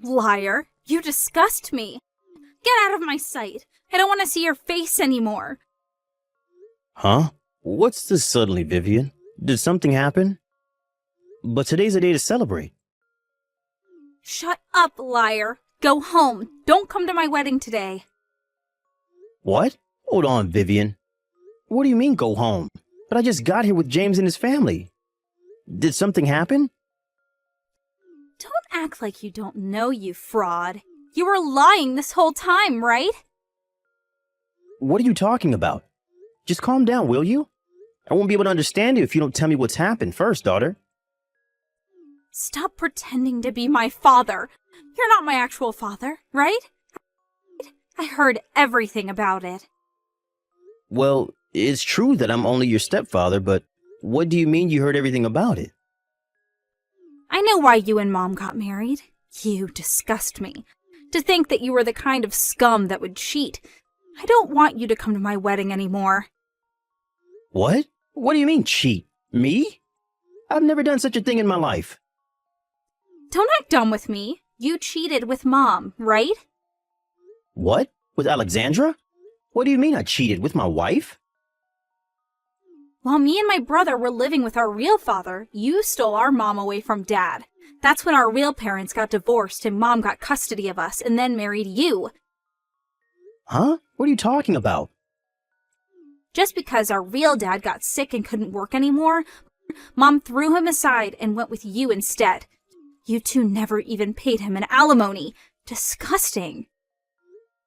Liar, you disgust me. Get out of my sight. I don't want to see your face anymore. Huh? What's this suddenly, Vivian? Did something happen? But today's a day to celebrate. Shut up, liar. Go home. Don't come to my wedding today. What? Hold on, Vivian. What do you mean, go home? But I just got here with James and his family. Did something happen? Don't act like you don't know, you fraud. You were lying this whole time, right? What are you talking about? Just calm down, will you? I won't be able to understand you if you don't tell me what's happened first, daughter. Stop pretending to be my father. You're not my actual father, right? I heard everything about it. Well, it's true that I'm only your stepfather, but what do you mean you heard everything about it? I know why you and Mom got married. You disgust me. To think that you were the kind of scum that would cheat. I don't want you to come to my wedding anymore. What? What do you mean, cheat? Me? I've never done such a thing in my life. Don't act dumb with me. You cheated with Mom, right? What? With Alexandra? What do you mean I cheated with my wife? While me and my brother were living with our real father, you stole our mom away from Dad. That's when our real parents got divorced and Mom got custody of us and then married you. Huh? What are you talking about? Just because our real dad got sick and couldn't work anymore, Mom threw him aside and went with you instead. You two never even paid him an alimony. Disgusting.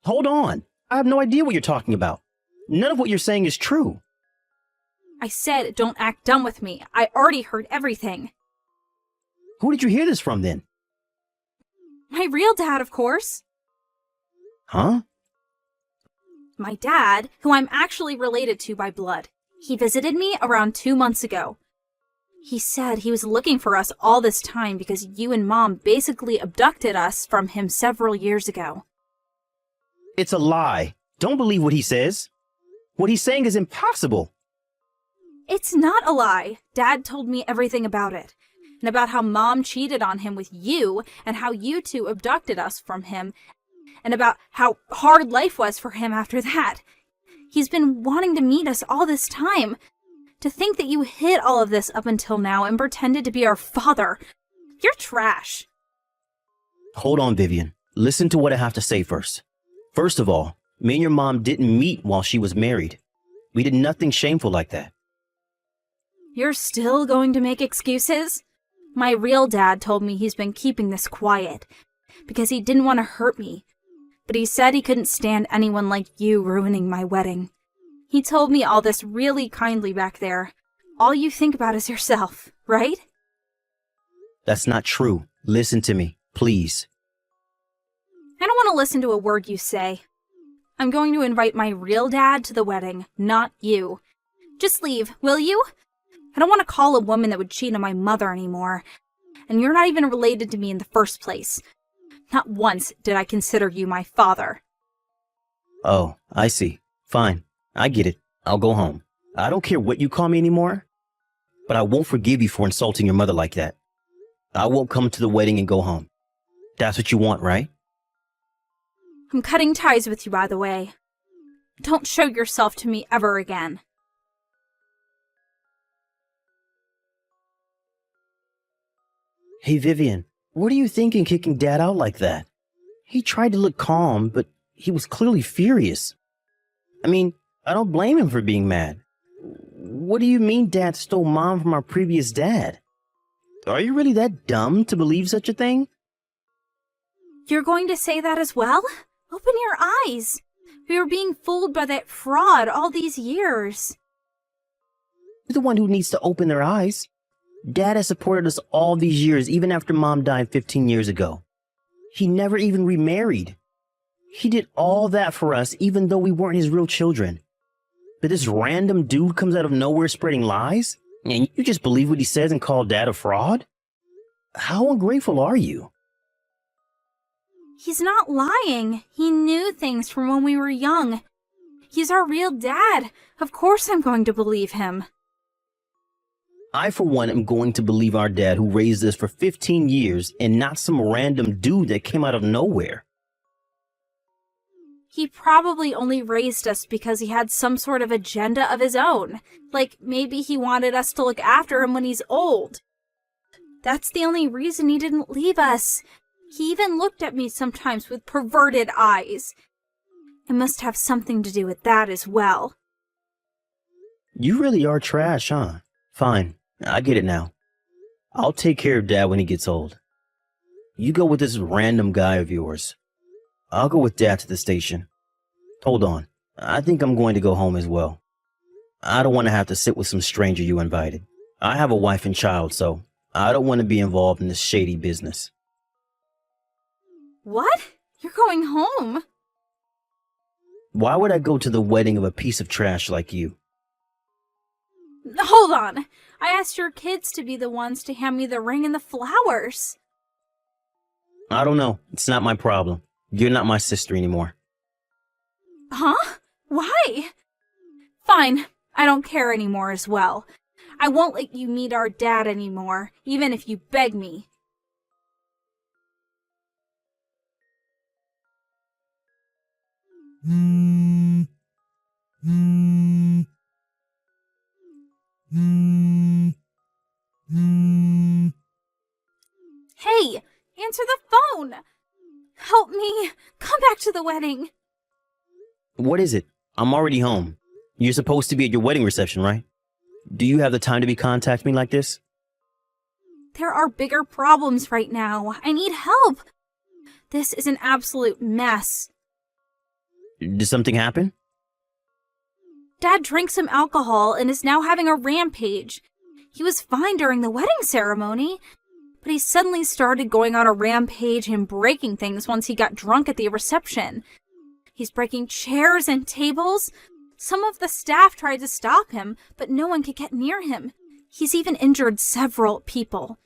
Hold on. I have no idea what you're talking about. None of what you're saying is true. I said don't act dumb with me. I already heard everything. Who did you hear this from then? My real dad, of course. Huh? My dad, who I'm actually related to by blood. He visited me around 2 months ago. He said he was looking for us all this time because you and Mom basically abducted us from him several years ago. It's a lie. Don't believe what he says. What he's saying is impossible. It's not a lie. Dad told me everything about it. And about how Mom cheated on him with you and how you two abducted us from him. And about how hard life was for him after that. He's been wanting to meet us all this time. To think that you hid all of this up until now and pretended to be our father. You're trash. Hold on, Vivian. Listen to what I have to say first. First of all, me and your mom didn't meet while she was married. We did nothing shameful like that. You're still going to make excuses? My real dad told me he's been keeping this quiet because he didn't want to hurt me. But he said he couldn't stand anyone like you ruining my wedding. He told me all this really kindly back there. All you think about is yourself, right? That's not true. Listen to me, please. I don't want to listen to a word you say. I'm going to invite my real dad to the wedding, not you. Just leave, will you? I don't want to call a woman that would cheat on my mother anymore. And you're not even related to me in the first place. Not once did I consider you my father. Oh, I see. Fine. I get it. I'll go home. I don't care what you call me anymore, but I won't forgive you for insulting your mother like that. I won't come to the wedding and go home. That's what you want, right? I'm cutting ties with you, by the way. Don't show yourself to me ever again. Hey, Vivian, what are you thinking kicking Dad out like that? He tried to look calm, but he was clearly furious. I mean, I don't blame him for being mad. What do you mean Dad stole Mom from our previous dad? Are you really that dumb to believe such a thing? You're going to say that as well? Open your eyes. We were being fooled by that fraud all these years. You're the one who needs to open their eyes. Dad has supported us all these years, even after Mom died 15 years ago. He never even remarried. He did all that for us, even though we weren't his real children. But this random dude comes out of nowhere spreading lies? And you just believe what he says and call Dad a fraud? How ungrateful are you? He's not lying. He knew things from when we were young. He's our real dad. Of course I'm going to believe him. I, for one, am going to believe our dad who raised us for 15 years and not some random dude that came out of nowhere. He probably only raised us because he had some sort of agenda of his own. Like, maybe he wanted us to look after him when he's old. That's the only reason he didn't leave us. He even looked at me sometimes with perverted eyes. It must have something to do with that as well. You really are trash, huh? Fine, I get it now. I'll take care of Dad when he gets old. You go with this random guy of yours. I'll go with Dad to the station. Hold on, I think I'm going to go home as well. I don't want to have to sit with some stranger you invited. I have a wife and child, so I don't want to be involved in this shady business. What? You're going home? Why would I go to the wedding of a piece of trash like you? Hold on. I asked your kids to be the ones to hand me the ring and the flowers. I don't know. It's not my problem. You're not my sister anymore. Huh? Why? Fine. I don't care anymore as well. I won't let you meet our dad anymore, even if you beg me. Hey, answer the phone! Help me! Come back to the wedding! What is it? I'm already home. You're supposed to be at your wedding reception, right? Do you have the time to be contacting me like this? There are bigger problems right now. I need help. This is an absolute mess. Did something happen? Dad drank some alcohol and is now having a rampage. He was fine during the wedding ceremony, but he suddenly started going on a rampage and breaking things once he got drunk at the reception. He's breaking chairs and tables. Some of the staff tried to stop him, but no one could get near him. He's even injured several people.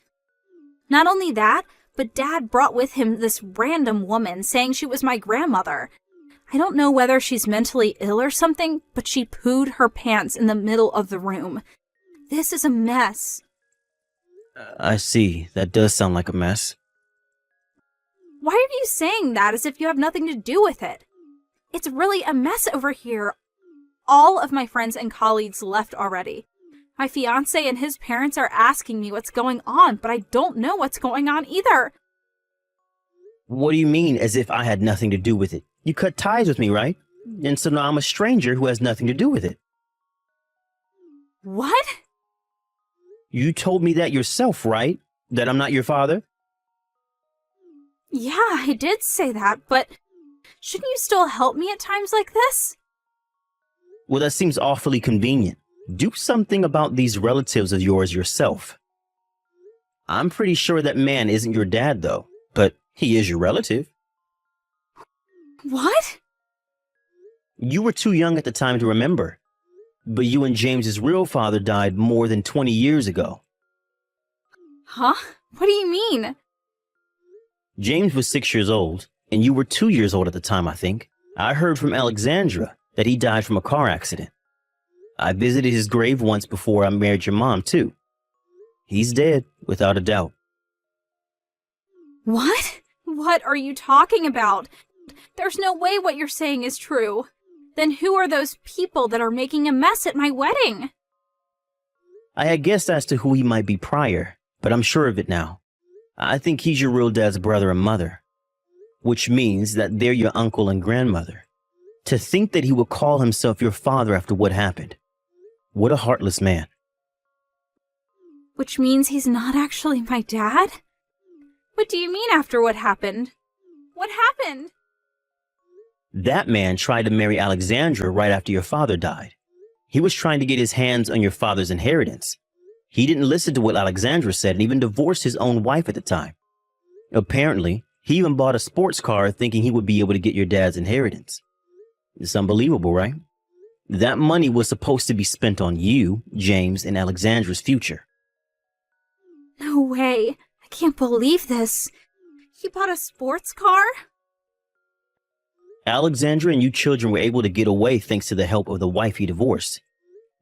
Not only that, but Dad brought with him this random woman saying she was my grandmother. I don't know whether she's mentally ill or something, but she pooed her pants in the middle of the room. This is a mess. I see. That does sound like a mess. Why are you saying that as if you have nothing to do with it? It's really a mess over here. All of my friends and colleagues left already. My fiancé and his parents are asking me what's going on, but I don't know what's going on either. What do you mean, as if I had nothing to do with it? You cut ties with me, right? And so now I'm a stranger who has nothing to do with it. What? You told me that yourself, right? That I'm not your father? Yeah, I did say that, but shouldn't you still help me at times like this? Well, that seems awfully convenient. Do something about these relatives of yours yourself. I'm pretty sure that man isn't your dad, though, but he is your relative. What? You were too young at the time to remember, but you and James's real father died more than 20 years ago. Huh? What do you mean? James was 6 years old, and you were 2 years old at the time, I think. I heard from Alexandra that he died from a car accident. I visited his grave once before I married your mom, too. He's dead, without a doubt. What? What are you talking about? There's no way what you're saying is true. Then who are those people that are making a mess at my wedding? I had guessed as to who he might be prior, but I'm sure of it now. I think he's your real dad's brother and mother, which means that they're your uncle and grandmother. To think that he would call himself your father after what happened. What a heartless man. Which means he's not actually my dad? What do you mean after what happened? What happened? That man tried to marry Alexandra right after your father died. He was trying to get his hands on your father's inheritance. He didn't listen to what Alexandra said and even divorced his own wife at the time. Apparently, he even bought a sports car thinking he would be able to get your dad's inheritance. It's unbelievable, right? That money was supposed to be spent on you, James, and Alexandra's future. No way. I can't believe this. He bought a sports car? Alexandra and you children were able to get away thanks to the help of the wife he divorced.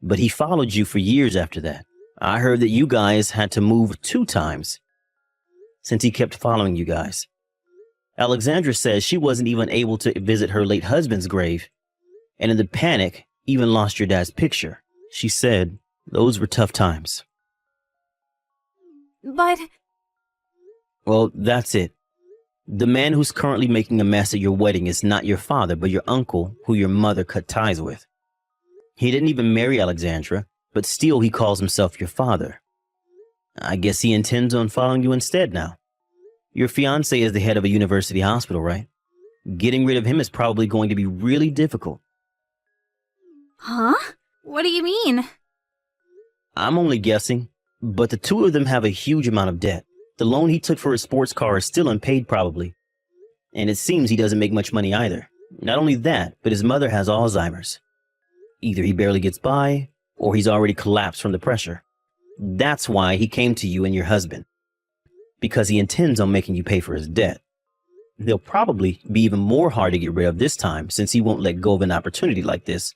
But he followed you for years after that. I heard that you guys had to move 2 times since he kept following you guys. Alexandra says she wasn't even able to visit her late husband's grave, and in the panic, even lost your dad's picture. She said those were tough times. But... Well, that's it. The man who's currently making a mess at your wedding is not your father, but your uncle, who your mother cut ties with. He didn't even marry Alexandra, but still he calls himself your father. I guess he intends on following you instead now. Your fiancé is the head of a university hospital, right? Getting rid of him is probably going to be really difficult. Huh? What do you mean? I'm only guessing, but the two of them have a huge amount of debt. The loan he took for his sports car is still unpaid probably. And it seems he doesn't make much money either. Not only that, but his mother has Alzheimer's. Either he barely gets by, or he's already collapsed from the pressure. That's why he came to you and your husband. Because he intends on making you pay for his debt. They'll probably be even more hard to get rid of this time, since he won't let go of an opportunity like this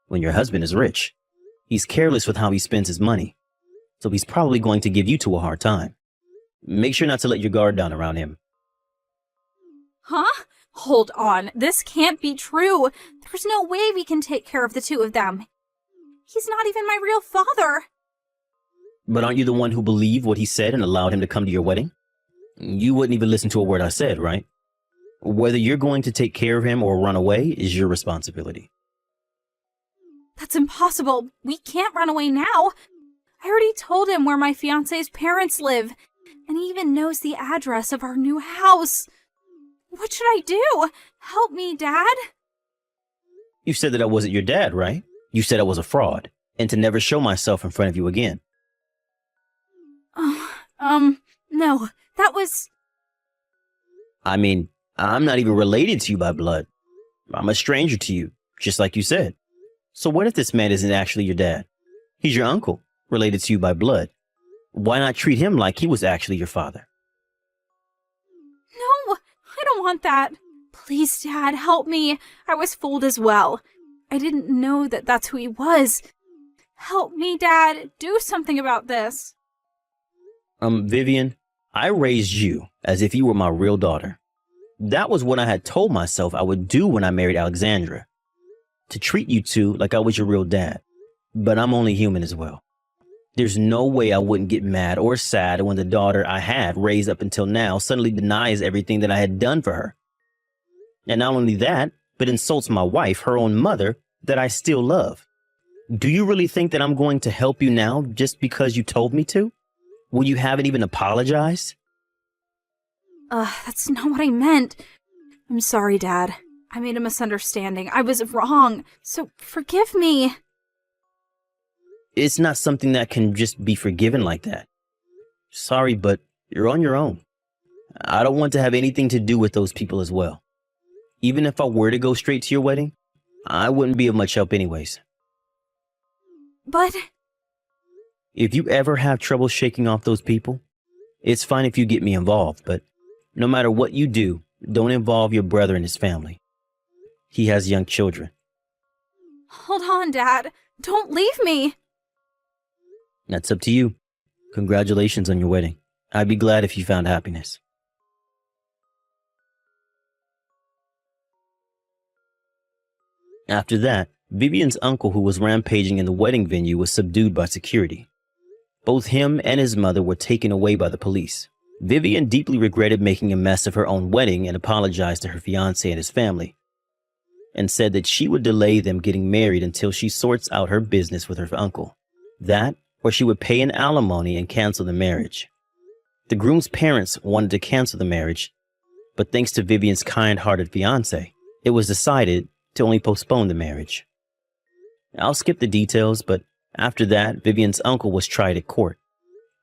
when your husband is rich. He's careless with how he spends his money, so he's probably going to give you two a hard time. Make sure not to let your guard down around him. Huh? Hold on. This can't be true. There's no way we can take care of the two of them. He's not even my real father. But aren't you the one who believed what he said and allowed him to come to your wedding? You wouldn't even listen to a word I said, right? Whether you're going to take care of him or run away is your responsibility. That's impossible. We can't run away now. I already told him where my fiancé's parents live, and he even knows the address of our new house. What should I do? Help me, Dad. You said that I wasn't your dad, right? You said I was a fraud, and to never show myself in front of you again. No, that was... I mean, I'm not even related to you by blood. I'm a stranger to you, just like you said. So what if this man isn't actually your dad? He's your uncle, related to you by blood. Why not treat him like he was actually your father? No, I don't want that. Please, Dad, help me. I was fooled as well. I didn't know that that's who he was. Help me, Dad. Do something about this. Vivian, I raised you as if you were my real daughter. That was what I had told myself I would do when I married Alexandra. To treat you two like I was your real dad. But I'm only human as well. There's no way I wouldn't get mad or sad when the daughter I had raised up until now suddenly denies everything that I had done for her. And not only that, but insults my wife, her own mother, that I still love. Do you really think that I'm going to help you now just because you told me to? When you haven't even apologized? That's not what I meant. I'm sorry, Dad. I made a misunderstanding. I was wrong. So forgive me. It's not something that can just be forgiven like that. Sorry, but you're on your own. I don't want to have anything to do with those people as well. Even if I were to go straight to your wedding, I wouldn't be of much help anyways. But... If you ever have trouble shaking off those people, it's fine if you get me involved, but no matter what you do, don't involve your brother and his family. He has young children. Hold on, Dad. Don't leave me. That's up to you. Congratulations on your wedding. I'd be glad if you found happiness. After that, Vivian's uncle, who was rampaging in the wedding venue, was subdued by security. Both him and his mother were taken away by the police. Vivian deeply regretted making a mess of her own wedding and apologized to her fiancé and his family, and said that she would delay them getting married until she sorts out her business with her uncle. That, or she would pay an alimony and cancel the marriage. The groom's parents wanted to cancel the marriage, but thanks to Vivian's kind-hearted fiancé, it was decided to only postpone the marriage. I'll skip the details, but after that, Vivian's uncle was tried at court.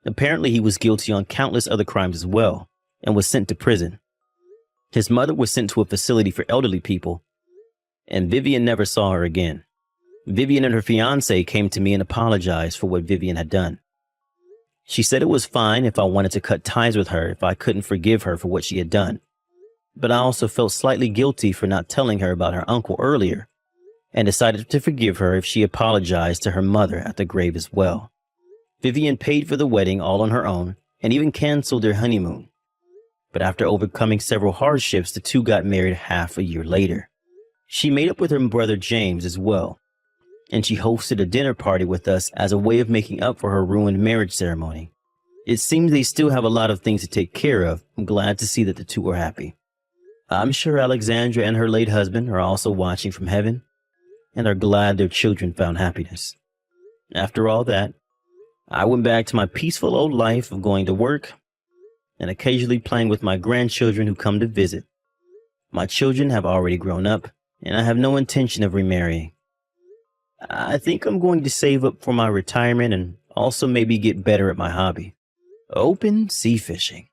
Apparently, he was guilty on countless other crimes as well, and was sent to prison. His mother was sent to a facility for elderly people, and Vivian never saw her again. Vivian and her fiancé came to me and apologized for what Vivian had done. She said it was fine if I wanted to cut ties with her if I couldn't forgive her for what she had done. But I also felt slightly guilty for not telling her about her uncle earlier, and decided to forgive her if she apologized to her mother at the grave as well. Vivian paid for the wedding all on her own and even canceled their honeymoon. But after overcoming several hardships, the two got married half a year later. She made up with her brother James as well, and she hosted a dinner party with us as a way of making up for her ruined marriage ceremony. It seems they still have a lot of things to take care of. I'm glad to see that the two are happy. I'm sure Alexandra and her late husband are also watching from heaven and are glad their children found happiness. After all that, I went back to my peaceful old life of going to work and occasionally playing with my grandchildren who come to visit. My children have already grown up, and I have no intention of remarrying. I think I'm going to save up for my retirement and also maybe get better at my hobby, open sea fishing.